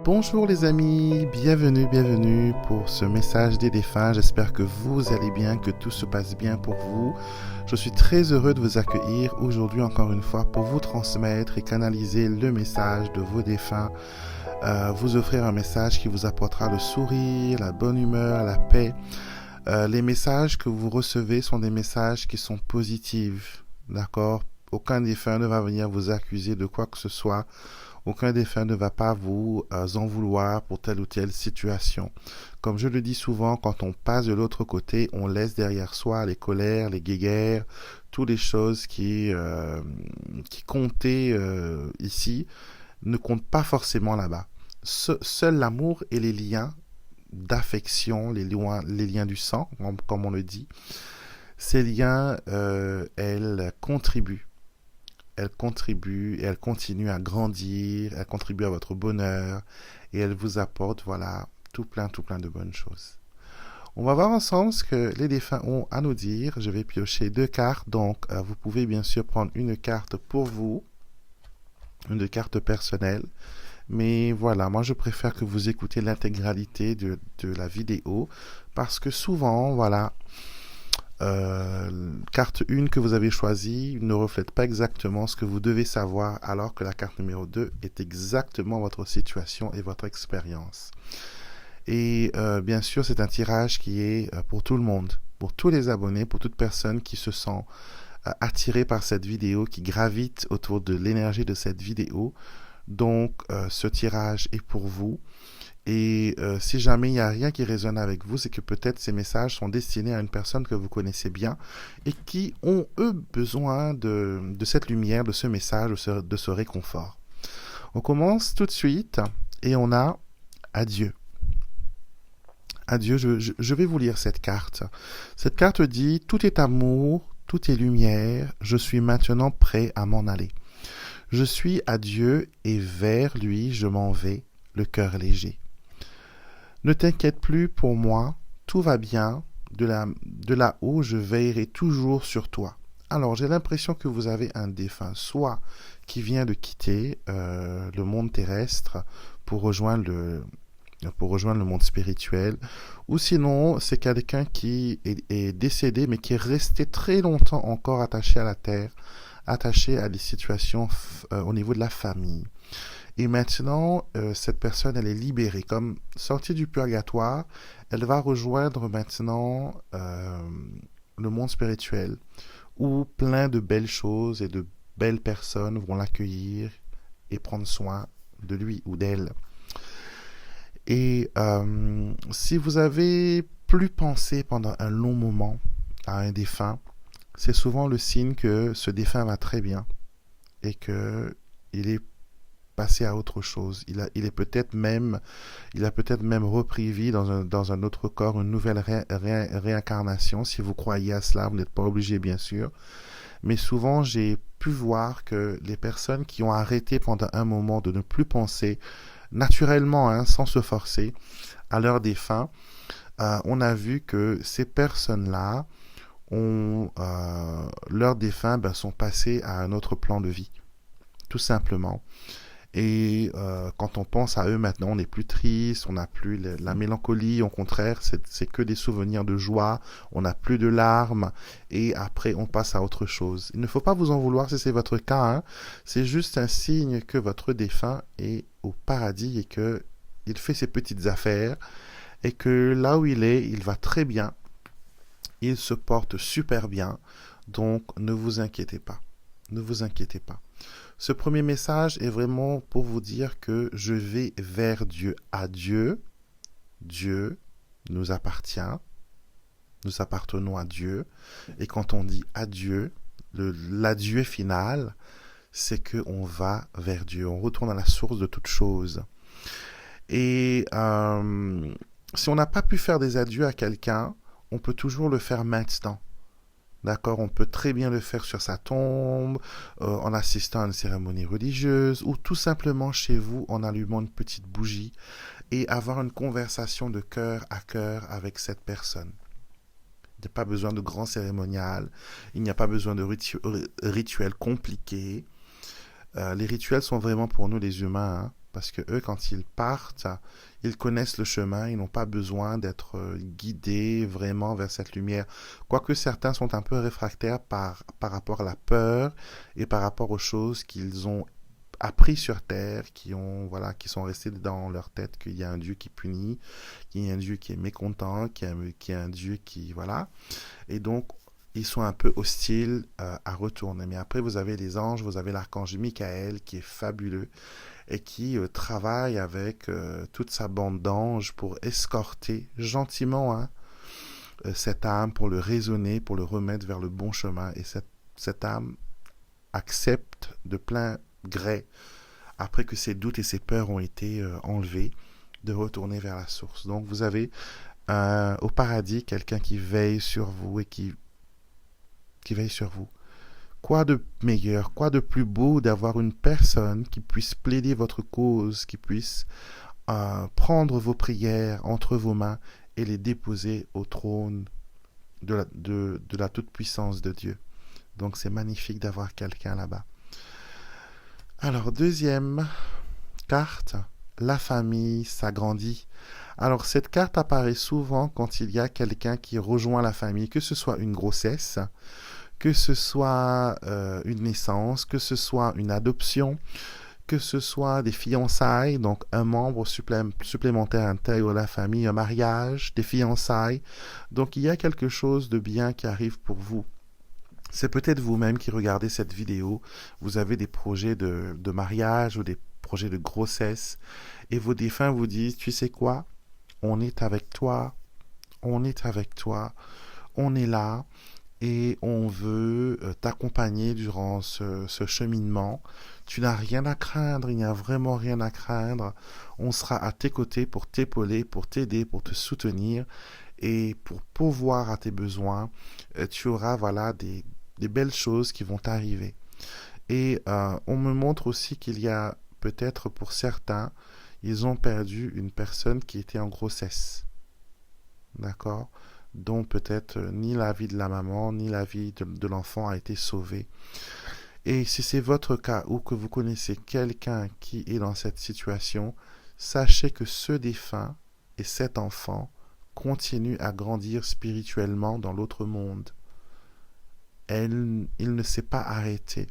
Bonjour les amis, bienvenue pour ce message des défunts. J'espère que vous allez bien, que tout se passe bien pour vous. Je suis très heureux de vous accueillir aujourd'hui encore une fois pour vous transmettre et canaliser le message de vos défunts. Vous offrir un message qui vous apportera le sourire, la bonne humeur, la paix. Les messages que vous recevez sont des messages qui sont positifs, d'accord? Aucun défunt ne va venir vous accuser de quoi que ce soit. Aucun défunt ne va pas vous en vouloir pour telle ou telle situation. Comme je le dis souvent, quand on passe de l'autre côté, on laisse derrière soi les colères, les guéguerres, toutes les choses qui comptaient ici ne comptent pas forcément là-bas. Seul l'amour et les liens d'affection, les liens du sang, comme on le dit, ces liens, elles contribuent et elle continue à grandir, elle contribue à votre bonheur et elle vous apporte, voilà, tout plein de bonnes choses. On va voir ensemble ce que les défunts ont à nous dire. Je vais piocher 2 cartes, donc vous pouvez bien sûr prendre une carte pour vous, une carte personnelle. Mais voilà, moi je préfère que vous écoutez l'intégralité de la vidéo parce que souvent, voilà, carte 1 que vous avez choisie ne reflète pas exactement ce que vous devez savoir, alors que la carte numéro 2 est exactement votre situation et votre expérience. Et bien sûr, c'est un tirage qui est pour tout le monde, pour tous les abonnés, pour toute personne qui se sent attirée par cette vidéo, qui gravite autour de l'énergie de cette vidéo. Donc, ce tirage est pour vous. Et si jamais il n'y a rien qui résonne avec vous, c'est que peut-être ces messages sont destinés à une personne que vous connaissez bien et qui ont, eux, besoin de cette lumière, de ce message, de ce réconfort. On commence tout de suite et on a adieu. Adieu, je vais vous lire cette carte. Cette carte dit « Tout est amour, tout est lumière, je suis maintenant prêt à m'en aller. Je suis à Dieu et vers lui je m'en vais, le cœur léger. » Ne t'inquiète plus pour moi, tout va bien, de là-haut je veillerai toujours sur toi. Alors j'ai l'impression que vous avez un défunt, soit qui vient de quitter le monde terrestre pour rejoindre le monde spirituel, ou sinon c'est quelqu'un qui est décédé mais qui est resté très longtemps encore attaché à la terre, attaché à des situations au niveau de la famille. Et maintenant, cette personne, elle est libérée. Comme sortie du purgatoire, elle va rejoindre maintenant le monde spirituel, où plein de belles choses et de belles personnes vont l'accueillir et prendre soin de lui ou d'elle. Et si vous avez plus pensé pendant un long moment à un défunt, c'est souvent le signe que ce défunt va très bien et qu'il est passer à autre chose. Il a peut-être même repris vie dans un autre corps, une nouvelle réincarnation. Si vous croyez à cela, vous n'êtes pas obligé, bien sûr. Mais souvent, j'ai pu voir que les personnes qui ont arrêté pendant un moment de ne plus penser naturellement, sans se forcer, à leur défunt, on a vu que ces personnes-là, leurs défunts sont passés à un autre plan de vie, tout simplement. Et quand on pense à eux maintenant, on n'est plus triste, on n'a plus la mélancolie, au contraire, c'est que des souvenirs de joie, on n'a plus de larmes, et après on passe à autre chose. Il ne faut pas vous en vouloir si c'est votre cas, c'est juste un signe que votre défunt est au paradis et qu'il fait ses petites affaires, et que là où il est, il va très bien, il se porte super bien, donc ne vous inquiétez pas, ne vous inquiétez pas. Ce premier message est vraiment pour vous dire que je vais vers Dieu. À Dieu, Dieu nous appartient, nous appartenons à Dieu. Et quand on dit adieu, l'adieu final, c'est qu'on va vers Dieu. On retourne à la source de toute chose. Et si on n'a pas pu faire des adieux à quelqu'un, on peut toujours le faire maintenant. D'accord, on peut très bien le faire sur sa tombe, en assistant à une cérémonie religieuse, ou tout simplement chez vous en allumant une petite bougie et avoir une conversation de cœur à cœur avec cette personne. Il n'y a pas besoin de grand cérémonial, il n'y a pas besoin de rituels compliqués. Les rituels sont vraiment pour nous les humains, Parce que eux, quand ils partent, ils connaissent le chemin, ils n'ont pas besoin d'être guidés vraiment vers cette lumière. Quoique certains sont un peu réfractaires par rapport à la peur et par rapport aux choses qu'ils ont appris sur terre, qui sont restés dans leur tête qu'il y a un Dieu qui punit, qu'il y a un Dieu qui est mécontent, qu'il y a un Dieu qui, voilà. Et donc, ils sont un peu hostiles à retourner. Mais après, vous avez les anges, vous avez l'archange Michael qui est fabuleux et qui travaille avec toute sa bande d'anges pour escorter gentiment cette âme, pour le raisonner, pour le remettre vers le bon chemin. Et cette âme accepte de plein gré, après que ses doutes et ses peurs ont été enlevés, de retourner vers la source. Donc vous avez au paradis quelqu'un qui veille sur vous et qui veille sur vous. Quoi de meilleur, quoi de plus beau d'avoir une personne qui puisse plaider votre cause, qui puisse prendre vos prières entre vos mains et les déposer au trône de la toute-puissance de Dieu. Donc c'est magnifique d'avoir quelqu'un là-bas. Alors, deuxième carte, la famille s'agrandit. Alors, cette carte apparaît souvent quand il y a quelqu'un qui rejoint la famille, que ce soit une grossesse, que ce soit une naissance, que ce soit une adoption, que ce soit des fiançailles, donc un membre supplémentaire intègre la famille, un mariage, des fiançailles. Donc, il y a quelque chose de bien qui arrive pour vous. C'est peut-être vous-même qui regardez cette vidéo, vous avez des projets de mariage ou des projets de grossesse, et vos défunts vous disent, tu sais quoi, on est avec toi, on est avec toi, on est là, et on veut t'accompagner durant ce cheminement. Tu n'as rien à craindre, il n'y a vraiment rien à craindre. On sera à tes côtés pour t'épauler, pour t'aider, pour te soutenir, et pour pourvoir à tes besoins. Tu auras des belles choses qui vont arriver. Et on me montre aussi qu'il y a peut-être pour certains, ils ont perdu une personne qui était en grossesse. D'accord? Dont peut-être ni la vie de la maman, ni la vie de l'enfant a été sauvée. Et si c'est votre cas ou que vous connaissez quelqu'un qui est dans cette situation, sachez que ce défunt et cet enfant continuent à grandir spirituellement dans l'autre monde. Il ne s'est pas arrêté.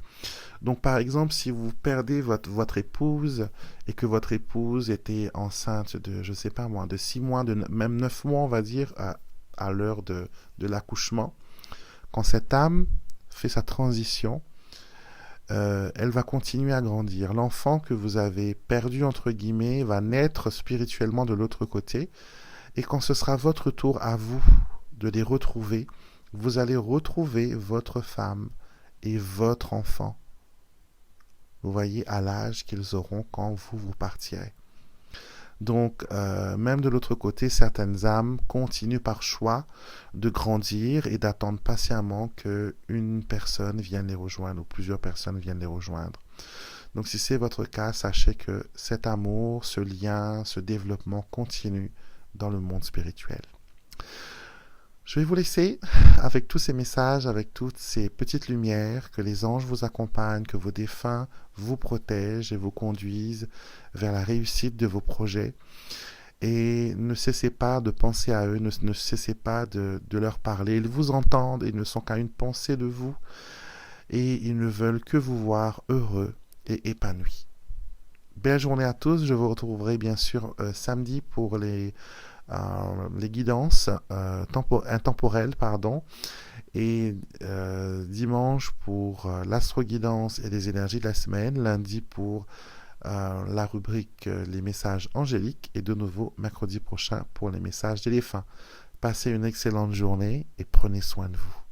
Donc par exemple, si vous perdez votre épouse et que votre épouse était enceinte de, je sais pas moi, de 6 mois, même 9 mois on va dire, à l'heure de l'accouchement, quand cette âme fait sa transition, elle va continuer à grandir. L'enfant que vous avez perdu entre guillemets va naître spirituellement de l'autre côté, et quand ce sera votre tour à vous de les retrouver, vous allez retrouver votre femme et votre enfant. Vous voyez, à l'âge qu'ils auront quand vous partirez. Donc, même de l'autre côté, certaines âmes continuent par choix de grandir et d'attendre patiemment qu'une personne vienne les rejoindre ou plusieurs personnes viennent les rejoindre. Donc, si c'est votre cas, sachez que cet amour, ce lien, ce développement continue dans le monde spirituel. Je vais vous laisser avec tous ces messages, avec toutes ces petites lumières, que les anges vous accompagnent, que vos défunts vous protègent et vous conduisent vers la réussite de vos projets. Et ne cessez pas de penser à eux, ne cessez pas de leur parler. Ils vous entendent, ils ne sont qu'à une pensée de vous et ils ne veulent que vous voir heureux et épanouis. Belle journée à tous, je vous retrouverai bien sûr samedi pour les guidances intemporelles, et dimanche pour l'astro-guidance et les énergies de la semaine, lundi pour la rubrique les messages angéliques, et de nouveau mercredi prochain pour les messages des défunts. Passez une excellente journée et prenez soin de vous.